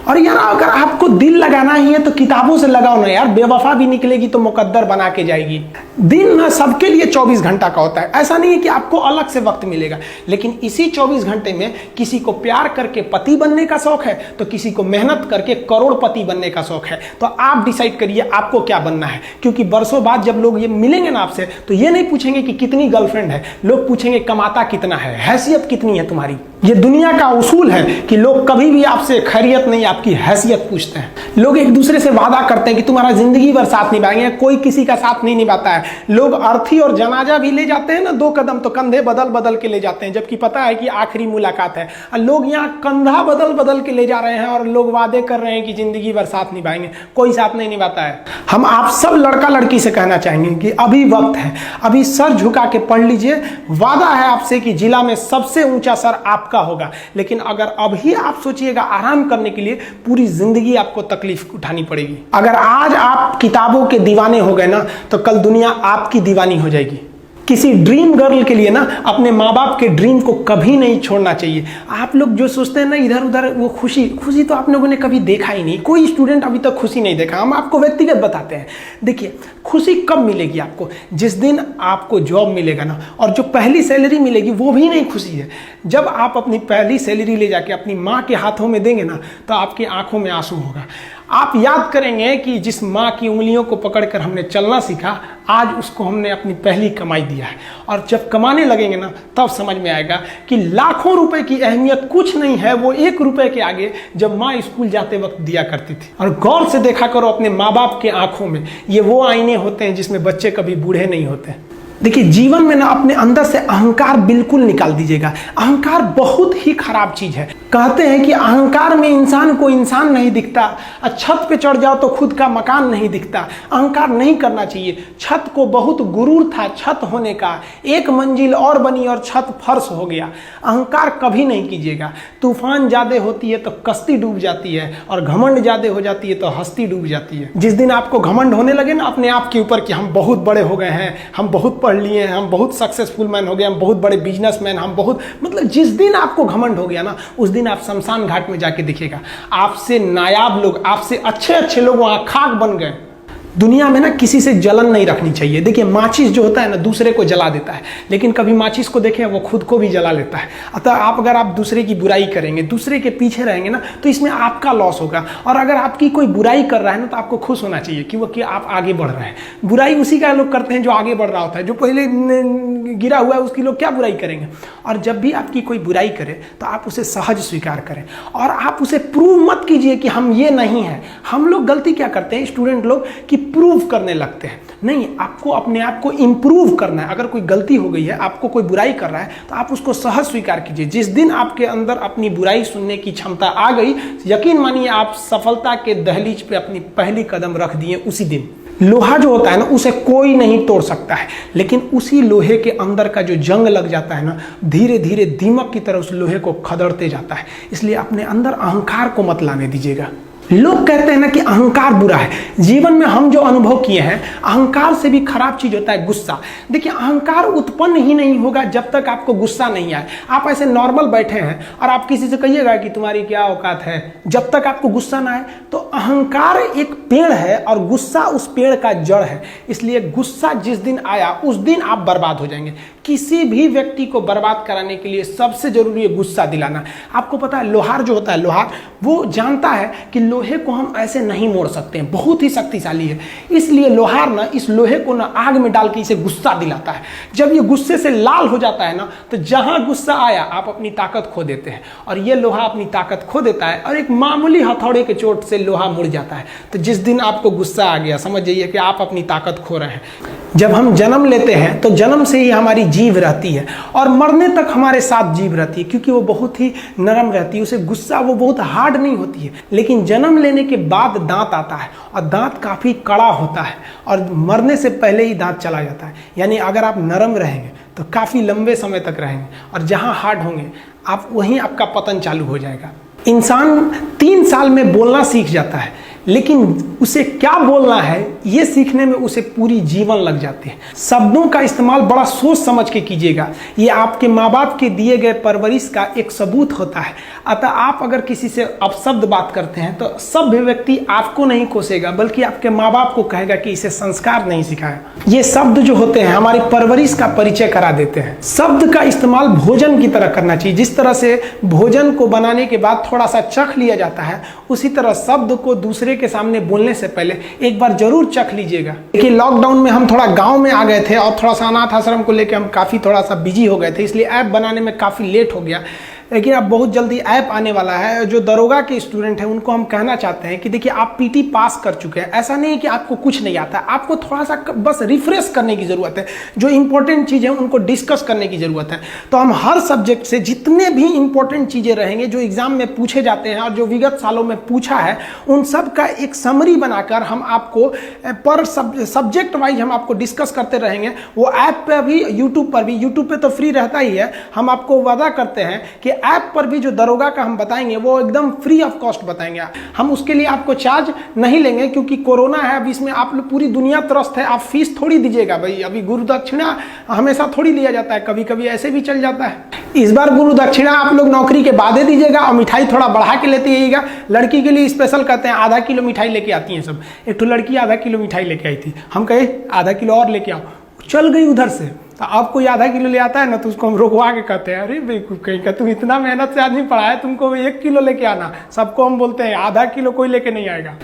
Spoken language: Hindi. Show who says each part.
Speaker 1: और यार अगर आपको दिल लगाना ही है तो किताबों से लगाओ ना यार, बेवफा भी निकलेगी तो मुकद्दर बना के जाएगी। दिन ना सबके लिए 24 घंटा का होता है, ऐसा नहीं है कि आपको अलग से वक्त मिलेगा, लेकिन इसी 24 घंटे में किसी को प्यार करके पति बनने का शौक है तो किसी को मेहनत करके करोड़पति बनने का शौक है। तो आप डिसाइड करिए आपको क्या बनना है, क्योंकि बरसों बाद जब लोग ये मिलेंगे ना आपसे तो ये नहीं पूछेंगे कि कितनी गर्लफ्रेंड है, लोग पूछेंगे कमाता कितना है, हैसियत कितनी है तुम्हारी। ये दुनिया का उसूल है कि लोग कभी भी आपसे खैरियत नहीं आपकी हैसियत पूछते हैं। लोग एक दूसरे से वादा करते हैं कि तुम्हारा जिंदगी भर साथ निभाएंगे, कोई किसी का साथ नहीं निभाता है। लोग अर्थी और जनाजा भी ले जाते हैं ना 2 कदम तो कंधे बदल बदल के ले जाते हैं, जबकि पता है कि आखिरी मुलाकात है। और लोग यहाँ कंधा बदल बदल के ले जा रहे हैं और लोग वादे कर रहे हैं कि जिंदगी भर साथ निभाएंगे, कोई साथ नहीं निभाता है। हम आप सब लड़का लड़की से कहना चाहेंगे कि अभी वक्त है, अभी सर झुका के पढ़ लीजिए। वादा है आपसे कि जिला में सबसे ऊंचा सर आपका होगा, लेकिन अगर अभी आप सोचिएगा आराम करने के लिए, पूरी जिंदगी आपको तकलीफ उठानी पड़ेगी। अगर आज आप किताबों के दीवाने हो गए ना तो कल दुनिया आपकी दीवानी हो जाएगी। किसी ड्रीम गर्ल के लिए ना अपने माँ बाप के ड्रीम को कभी नहीं छोड़ना चाहिए। आप लोग जो सोचते हैं ना इधर उधर, वो खुशी तो आप लोगों ने कभी देखा ही नहीं। कोई स्टूडेंट अभी तक खुशी नहीं देखा। हम आपको व्यक्तिगत बताते हैं। देखिए खुशी कब मिलेगी आपको, जिस दिन आपको जॉब मिलेगा ना, और जो पहली सैलरी मिलेगी वो भी नहीं खुशी है। जब आप अपनी पहली सैलरी ले जाके अपनी माँ के हाथों में देंगे ना तो आपकी आंखों में आंसू होगा। आप याद करेंगे कि जिस माँ की उंगलियों को पकड़कर हमने चलना सीखा, आज उसको हमने अपनी पहली कमाई दिया है। और जब कमाने लगेंगे ना तब समझ में आएगा कि लाखों रुपए की अहमियत कुछ नहीं है, वो 1 रुपए के आगे जब माँ स्कूल जाते वक्त दिया करती थी। और गौर से देखा करो अपने माँ बाप के आंखों में, ये वो आईने होते हैं जिसमें बच्चे कभी बूढ़े नहीं होते। देखिए जीवन में ना अपने अंदर से अहंकार बिल्कुल निकाल दीजिएगा। अहंकार बहुत ही खराब चीज है। कहते हैं कि अहंकार में इंसान को इंसान नहीं दिखता, और छत पे चढ़ जाओ तो खुद का मकान नहीं दिखता। अहंकार नहीं करना चाहिए। छत को बहुत गुरूर था छत होने का, 1 मंजिल और बनी और छत फर्श हो गया। अहंकार कभी नहीं कीजिएगा। तूफान ज्यादा होती है तो कश्ती डूब जाती है, और घमंड ज्यादा हो जाती है तो हस्ती डूब जाती है। जिस दिन आपको घमंड होने लगे ना अपने आप के ऊपर कि हम बहुत बड़े हो गए हैं, हम बहुत पढ़ लिए हैं, हम बहुत सक्सेसफुल मैन हो गए, हम बहुत बड़े बिजनेसमैन, हम बहुत, मतलब जिस दिन आपको घमंड हो गया ना उस दिन आप शमशान घाट में जाके देखिएगा आपसे नायाब लोग, आपसे अच्छे अच्छे लोग वहां खाक बन गए। दुनिया में ना किसी से जलन नहीं रखनी चाहिए। देखिए माचिस जो होता है ना दूसरे को जला देता है, लेकिन कभी माचिस को देखें वो खुद को भी जला लेता है। अतः अगर आप दूसरे की बुराई करेंगे, दूसरे के पीछे रहेंगे ना तो इसमें आपका लॉस होगा। और अगर आपकी कोई बुराई कर रहा है ना तो आपको खुश होना चाहिए कि आप आगे बढ़ रहे हैं। बुराई उसी का लोग करते हैं जो आगे बढ़ रहा होता है, जो पहले गिरा हुआ है उसकी लोग क्या बुराई करेंगे। और जब भी आपकी कोई बुराई करे तो आप उसे सहज स्वीकार करें, और आप उसे प्रूव मत कीजिए कि हम ये नहीं हैं। हम लोग गलती क्या करते हैं स्टूडेंट लोग कि प्रूव करने लगते हैं। नहीं, आपको अपने आप को इंप्रूव करना है। अगर कोई गलती हो गई है, आपको कोई बुराई कर रहा है तो आप उसको सहज स्वीकार कीजिए। जिस दिन आपके अंदर अपनी बुराई सुनने की क्षमता आ गई, यकीन मानिए आप सफलता के दहलीज पे अपनी पहली कदम रख दिए उसी दिन। लोहा जो होता है ना उसे कोई नहीं तोड़ सकता है, लेकिन उसी लोहे के अंदर का जो जंग लग जाता है ना, धीरे धीरे दीमक की तरह उस लोहे को खदड़ते जाता है। इसलिए अपने अंदर अहंकार को मत लाने दीजिएगा। लोग कहते हैं ना कि अहंकार बुरा है। जीवन में हम जो अनुभव किए हैं, अहंकार से भी खराब चीज होता है गुस्सा। देखिए अहंकार उत्पन्न ही नहीं होगा जब तक आपको गुस्सा नहीं आए। आप ऐसे नॉर्मल बैठे हैं और आप किसी से कहिएगा कि तुम्हारी क्या औकात है, जब तक आपको गुस्सा ना आए। तो अहंकार एक पेड़ है और गुस्सा उस पेड़ का जड़ है। इसलिए गुस्सा जिस दिन आया उस दिन आप बर्बाद हो जाएंगे। किसी भी व्यक्ति को बर्बाद कराने के लिए सबसे जरूरी है गुस्सा दिलाना। आपको पता है लोहार जो होता है, लोहार वो जानता है कि लोहे को हम ऐसे नहीं मोड़ सकते हैं, बहुत ही शक्तिशाली है। इसलिए लोहार ना इस लोहे को ना आग में डाल के इसे गुस्सा दिलाता है। जब ये गुस्से से लाल हो जाता है ना तो जहां गुस्सा आया आप अपनी ताकत खो देते हैं, और ये लोहा अपनी ताकत खो देता है और एक मामूली हथौड़े के चोट से लोहा मुड़ जाता है। तो जिस दिन आपको गुस्सा आ गया समझ जाइए कि आप अपनी ताकत खो रहे हैं। जब हम जन्म लेते हैं तो जन्म से ही हमारी जीभ रहती है और मरने तक हमारे साथ जीभ रहती है, क्योंकि वो बहुत ही नरम रहती है। उसे गुस्सा वो बहुत हार्ड नहीं होती है। लेकिन जन्म लेने के बाद दांत आता है और दांत काफी कड़ा होता है, और मरने से पहले ही दांत चला जाता है। यानी अगर आप नरम रहेंगे तो काफी लंबे समय तक रहेंगे, और जहां हार्ड होंगे आप वहीं आपका पतन चालू हो जाएगा। इंसान 3 साल में बोलना सीख जाता है, लेकिन उसे क्या बोलना है ये सीखने में उसे पूरी जीवन लग जाते हैं। शब्दों का इस्तेमाल बड़ा सोच समझ के कीजिएगा, ये आपके माँ बाप के दिए गए परवरिश का एक सबूत होता है। अतः आप अगर किसी से अपशब्द बात करते हैं तो सभ्य व्यक्ति आपको नहीं कोसेगा बल्कि आपके माँ बाप को कहेगा कि इसे संस्कार नहीं सिखाया। ये शब्द जो होते हैं हमारी परवरिश का परिचय करा देते हैं। शब्द का इस्तेमाल भोजन की तरह करना चाहिए। जिस तरह से भोजन को बनाने के बाद थोड़ा सा चख लिया जाता है, उसी तरह शब्द को दूसरे के सामने बोलने से पहले एक बार जरूर चख लीजिएगा। देखिए लॉकडाउन में हम थोड़ा गांव में आ गए थे और थोड़ा सा अनाथ आश्रम को लेकर हम काफ़ी थोड़ा सा बिजी हो गए थे, इसलिए ऐप बनाने में काफ़ी लेट हो गया। लेकिन अब बहुत जल्दी ऐप आने वाला है। जो दरोगा के स्टूडेंट हैं उनको हम कहना चाहते हैं कि देखिए आप पीटी पास कर चुके हैं, ऐसा नहीं है कि आपको कुछ नहीं आता, आपको थोड़ा सा बस रिफ्रेश करने की ज़रूरत है। जो इंपॉर्टेंट चीज़ें उनको डिस्कस करने की ज़रूरत है। तो हम हर सब्जेक्ट से जितने भी इंपॉर्टेंट चीज़ें रहेंगे जो एग्जाम में पूछे जाते हैं और जो विगत सालों में पूछा है, उन सब का एक समरी बनाकर हम आपको पर सब्जेक्ट वाइज हम आपको डिस्कस करते रहेंगे। वो ऐप पर भी, यूट्यूब पर भी, यूट्यूब पे तो फ्री रहता ही है। हम आपको वादा करते हैं कि ऐप पर भी जो दरोगा का हम बताएंगे वो एकदम फ्री ऑफ कॉस्ट बताएंगे। हम उसके लिए आपको चार्ज नहीं लेंगे क्योंकि कोरोना है, अब इसमें आप पूरी दुनिया त्रस्त है, आप फीस थोड़ी दीजिएगा भाई। अभी गुरु दक्षिणा हमेशा थोड़ी लिया जाता है, कभी कभी ऐसे भी चल जाता है। इस बार गुरु दक्षिणा आप लोग नौकरी के बाद दीजिएगा और मिठाई थोड़ा बढ़ा के लेते आइएगा। लड़की के लिए स्पेशल कहते हैं, आधा किलो मिठाई लेके आती हैं सब। एक तो लड़की आधा किलो मिठाई लेके आई थी, हम कहे आधा किलो और लेके आओ, चल गई उधर से। तो आप कोई आधा किलो ले आता है ना तो उसको हम रोकवा के कहते हैं, अरे बेवकूफ कहीं का, तुम इतना मेहनत से आदमी पढ़ाया, तुमको 1 किलो लेके आना। सबको हम बोलते हैं आधा किलो कोई लेके नहीं आएगा।